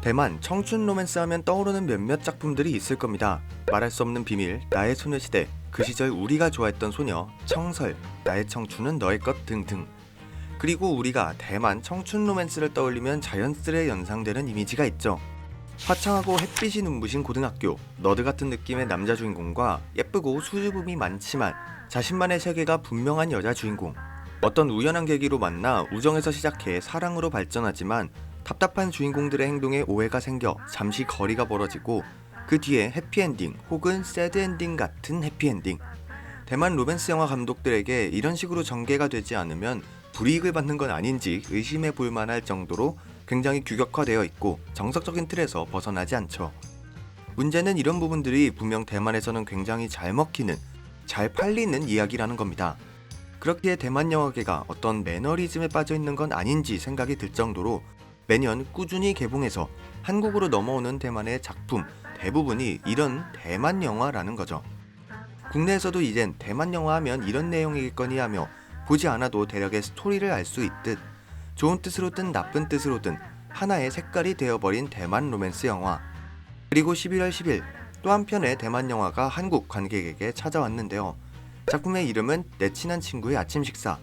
대만 청춘 로맨스 하면 떠오르는 몇몇 작품들이 있을 겁니다. 말할 수 없는 비밀, 나의 소녀시대, 그 시절 우리가 좋아했던 소녀, 청설, 나의 청춘은 너의 것 등등. 그리고 우리가 대만 청춘 로맨스를 떠올리면 자연스레 연상되는 이미지가 있죠. 화창하고 햇빛이 눈부신 고등학교, 너드 같은 느낌의 남자 주인공과 예쁘고 수줍음이 많지만 자신만의 세계가 분명한 여자 주인공. 어떤 우연한 계기로 만나 우정에서 시작해 사랑으로 발전하지만 답답한 주인공들의 행동에 오해가 생겨 잠시 거리가 벌어지고 그 뒤에 해피엔딩 혹은 새드엔딩 같은 해피엔딩. 대만 로맨스 영화 감독들에게 이런 식으로 전개가 되지 않으면 불이익을 받는 건 아닌지 의심해 볼 만할 정도로 굉장히 규격화되어 있고 정석적인 틀에서 벗어나지 않죠. 문제는 이런 부분들이 분명 대만에서는 굉장히 잘 먹히는, 잘 팔리는 이야기라는 겁니다. 그렇기에 대만 영화계가 어떤 매너리즘에 빠져 있는 건 아닌지 생각이 들 정도로 매년 꾸준히 개봉해서 한국으로 넘어오는 대만의 작품 대부분이 이런 대만 영화라는 거죠. 국내에서도 이젠 대만 영화 하면 이런 내용이겠거니 하며 보지 않아도 대략의 스토리를 알 수 있듯 좋은 뜻으로든 나쁜 뜻으로든 하나의 색깔이 되어버린 대만 로맨스 영화. 그리고 11월 10일 또 한편의 대만 영화가 한국 관객에게 찾아왔는데요. 작품의 이름은 내 친한 친구의 아침 식사.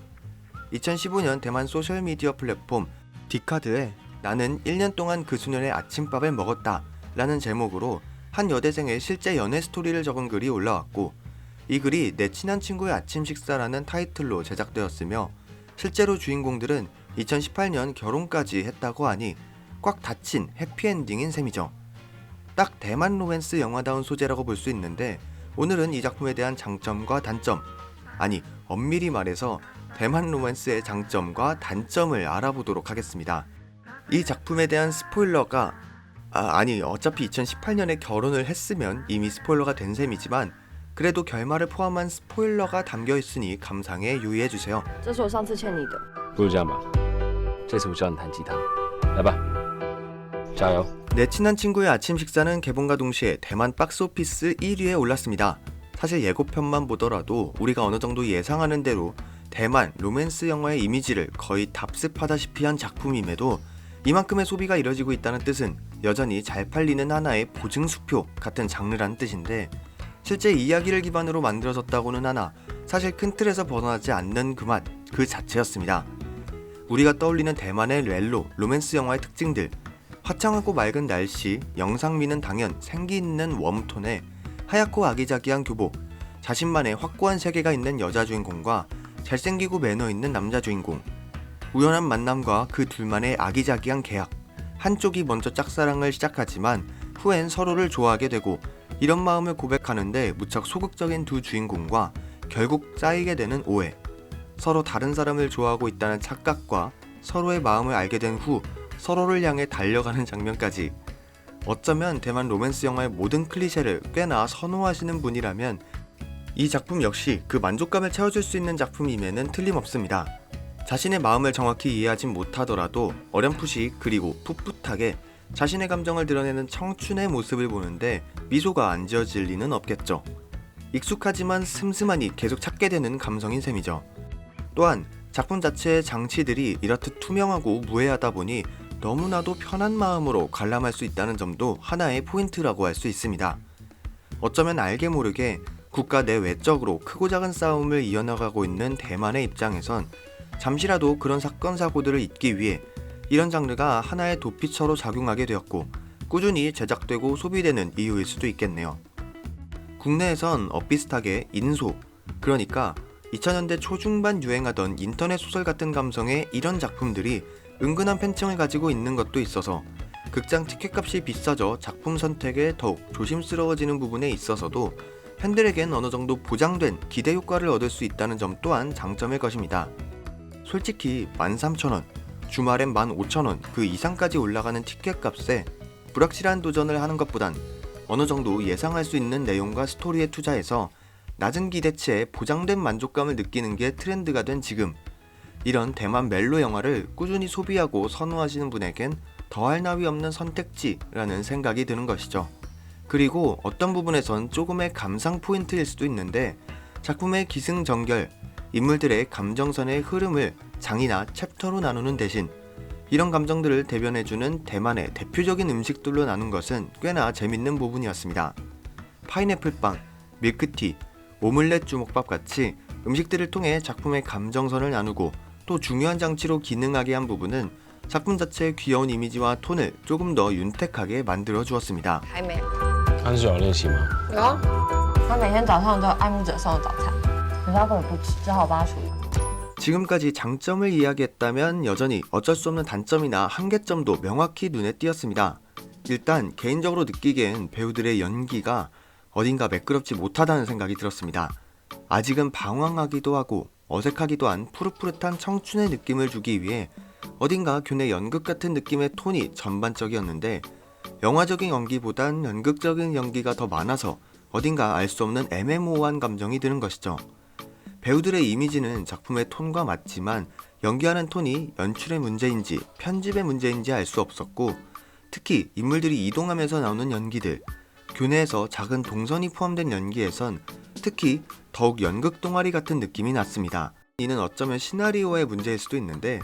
2015년 대만 소셜미디어 플랫폼 디카드에 나는 1년 동안 그 소년의 아침밥을 먹었다 라는 제목으로 한 여대생의 실제 연애 스토리를 적은 글이 올라왔고, 이 글이 내 친한 친구의 아침 식사라는 타이틀로 제작되었으며 실제로 주인공들은 2018년 결혼까지 했다고 하니 꽉 닫힌 해피엔딩인 셈이죠. 딱 대만 로맨스 영화다운 소재라고 볼 수 있는데, 오늘은 이 작품에 대한 장점과 단점, 아니 엄밀히 말해서 대만 로맨스의 장점과 단점을 알아보도록 하겠습니다. 이 작품에 대한 스포일러가 어차피 2018년에 결혼을 했으면 이미 스포일러가 된 셈이지만 그래도 결말을 포함한 스포일러가 담겨 있으니 감상에 유의해주세요. 这是我上次欠你的。不如这样吧，这次我教你弹吉他，来吧，加油！ 내 친한 친구의 아침 식사는 개봉과 동시에 대만 박스오피스 1위에 올랐습니다. 사실 예고편만 보더라도 우리가 어느 정도 예상하는 대로 대만 로맨스 영화의 이미지를 거의 답습하다시피 한 작품임에도 이만큼의 소비가 이뤄지고 있다는 뜻은 여전히 잘 팔리는 하나의 보증수표 같은 장르라는 뜻인데, 실제 이야기를 기반으로 만들어졌다고는 하나 사실 큰 틀에서 벗어나지 않는 그 맛 그 자체였습니다. 우리가 떠올리는 대만의 렐로 로맨스 영화의 특징들, 화창하고 맑은 날씨, 영상미는 당연 생기 있는 웜톤에 하얗고 아기자기한 교복, 자신만의 확고한 세계가 있는 여자 주인공과 잘생기고 매너 있는 남자 주인공, 우연한 만남과 그 둘만의 아기자기한 계약, 한쪽이 먼저 짝사랑을 시작하지만 후엔 서로를 좋아하게 되고 이런 마음을 고백하는데 무척 소극적인 두 주인공과 결국 쌓이게 되는 오해, 서로 다른 사람을 좋아하고 있다는 착각과 서로의 마음을 알게 된 후 서로를 향해 달려가는 장면까지. 어쩌면 대만 로맨스 영화의 모든 클리셰를 꽤나 선호하시는 분이라면 이 작품 역시 그 만족감을 채워줄 수 있는 작품임에는 틀림없습니다. 자신의 마음을 정확히 이해하진 못하더라도 어렴풋이 그리고 풋풋하게 자신의 감정을 드러내는 청춘의 모습을 보는데 미소가 안 지어질 리는 없겠죠. 익숙하지만 슴슴하니 계속 찾게 되는 감성인 셈이죠. 또한 작품 자체의 장치들이 이렇듯 투명하고 무해하다 보니 너무나도 편한 마음으로 관람할 수 있다는 점도 하나의 포인트라고 할 수 있습니다. 어쩌면 알게 모르게 국가 내 외적으로 크고 작은 싸움을 이어나가고 있는 대만의 입장에선 잠시라도 그런 사건 사고들을 잊기 위해 이런 장르가 하나의 도피처로 작용하게 되었고 꾸준히 제작되고 소비되는 이유일 수도 있겠네요. 국내에선 엇비슷하게 인소, 그러니까 2000년대 초중반 유행하던 인터넷 소설 같은 감성의 이런 작품들이 은근한 팬층을 가지고 있는 것도 있어서 극장 티켓값이 비싸져 작품 선택에 더욱 조심스러워지는 부분에 있어서도 팬들에겐 어느 정도 보장된 기대 효과를 얻을 수 있다는 점 또한 장점일 것입니다. 솔직히 13,000원, 주말엔 15,000원 그 이상까지 올라가는 티켓값에 불확실한 도전을 하는 것보단 어느 정도 예상할 수 있는 내용과 스토리에 투자해서 낮은 기대치에 보장된 만족감을 느끼는 게 트렌드가 된 지금, 이런 대만 멜로 영화를 꾸준히 소비하고 선호하시는 분에겐 더할 나위 없는 선택지라는 생각이 드는 것이죠. 그리고 어떤 부분에선 조금의 감상 포인트일 수도 있는데 작품의 기승전결, 인물들의 감정선의 흐름을 장이나 챕터로 나누는 대신 이런 감정들을 대변해주는 대만의 대표적인 음식들로 나눈 것은 꽤나 재밌는 부분이었습니다. 파인애플빵, 밀크티, 오믈렛 주먹밥 같이 음식들을 통해 작품의 감정선을 나누고 또 중요한 장치로 기능하게 한 부분은 작품 자체의 귀여운 이미지와 톤을 조금 더 윤택하게 만들어 주었습니다. 还没他是有练习吗？有啊，他每天早上都有爱慕者送的早餐，可是他根本不吃，只好帮他处理。 지금까지 장점을 이야기했다면 여전히 어쩔 수 없는 단점이나 한계점도 명확히 눈에 띄었습니다. 일단 개인적으로 느끼기엔 배우들의 연기가 어딘가 매끄럽지 못하다는 생각이 들었습니다. 아직은 방황하기도 하고 어색하기도 한 푸릇푸릇한 청춘의 느낌을 주기 위해 어딘가 교내 연극 같은 느낌의 톤이 전반적이었는데 영화적인 연기보단 연극적인 연기가 더 많아서 어딘가 알 수 없는 애매모호한 감정이 드는 것이죠. 배우들의 이미지는 작품의 톤과 맞지만 연기하는 톤이 연출의 문제인지 편집의 문제인지 알 수 없었고 특히 인물들이 이동하면서 나오는 연기들, 교내에서 작은 동선이 포함된 연기에선 특히 더욱 연극 동아리 같은 느낌이 났습니다. 이는 어쩌면 시나리오의 문제일 수도 있는데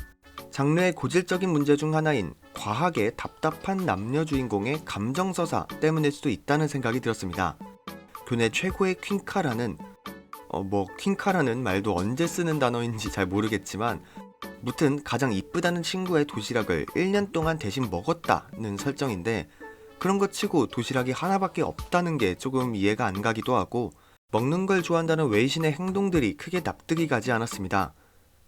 장르의 고질적인 문제 중 하나인 과하게 답답한 남녀 주인공의 감정서사 때문일 수도 있다는 생각이 들었습니다. 교내 최고의 퀸카라는 퀸카라는 말도 언제 쓰는 단어인지 잘 모르겠지만 무튼 가장 이쁘다는 친구의 도시락을 1년 동안 대신 먹었다는 설정인데 그런 것 치고 도시락이 하나밖에 없다는 게 조금 이해가 안 가기도 하고 먹는 걸 좋아한다는 웨이신의 행동들이 크게 납득이 가지 않았습니다.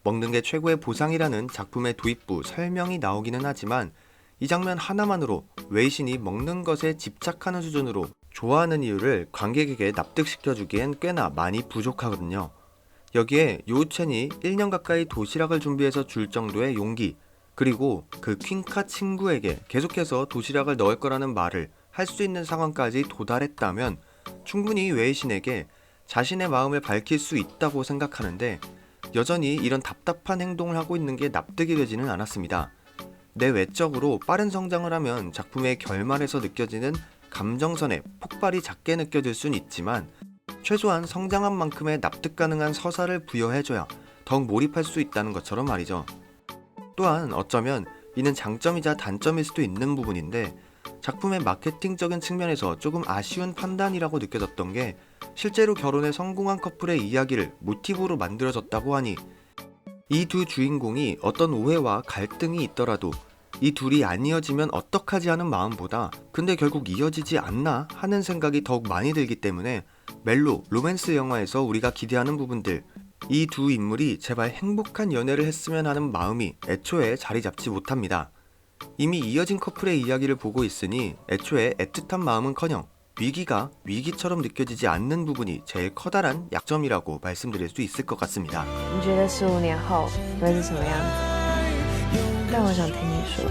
먹는 게 최고의 보상이라는 작품의 도입부 설명이 나오기는 하지만 이 장면 하나만으로 웨이신이 먹는 것에 집착하는 수준으로 좋아하는 이유를 관객에게 납득시켜주기엔 꽤나 많이 부족하거든요. 여기에 요우첸이 1년 가까이 도시락을 준비해서 줄 정도의 용기, 그리고 그 퀸카 친구에게 계속해서 도시락을 넣을 거라는 말을 할 수 있는 상황까지 도달했다면 충분히 웨이신에게 자신의 마음을 밝힐 수 있다고 생각하는데 여전히 이런 답답한 행동을 하고 있는 게 납득이 되지는 않았습니다. 내 외적으로 빠른 성장을 하면 작품의 결말에서 느껴지는 감정선의 폭발이 작게 느껴질 순 있지만 최소한 성장한 만큼의 납득 가능한 서사를 부여해줘야 더욱 몰입할 수 있다는 것처럼 말이죠. 또한 어쩌면 이는 장점이자 단점일 수도 있는 부분인데 작품의 마케팅적인 측면에서 조금 아쉬운 판단이라고 느껴졌던 게 실제로 결혼에 성공한 커플의 이야기를 모티브로 만들어졌다고 하니 이 두 주인공이 어떤 오해와 갈등이 있더라도 이 둘이 안 이어지면 어떡하지 하는 마음보다 근데 결국 이어지지 않나 하는 생각이 더욱 많이 들기 때문에 멜로, 로맨스 영화에서 우리가 기대하는 부분들 이 두 인물이 제발 행복한 연애를 했으면 하는 마음이 애초에 자리 잡지 못합니다. 이미 이어진 커플의 이야기를 보고 있으니 애초에 애틋한 마음은커녕 위기가 위기처럼 느껴지지 않는 부분이 제일 커다란 약점이라고 말씀드릴 수 있을 것 같습니다. 你觉得15年后会是什么样子？但我想听你说，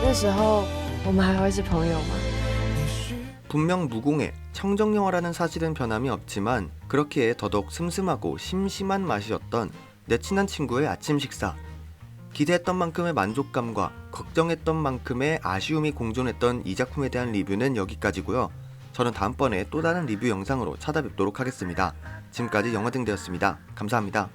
那时候我们还会是朋友吗？ 분명 무공해 청정영화라는 사실은 변함이 없지만 그렇기에 더더욱 슴슴하고 심심한 맛이었던 내 친한 친구의 아침 식사. 기대했던 만큼의 만족감과 걱정했던 만큼의 아쉬움이 공존했던 이 작품에 대한 리뷰는 여기까지고요. 저는 다음번에 또 다른 리뷰 영상으로 찾아뵙도록 하겠습니다. 지금까지 영화등대였습니다. 감사합니다.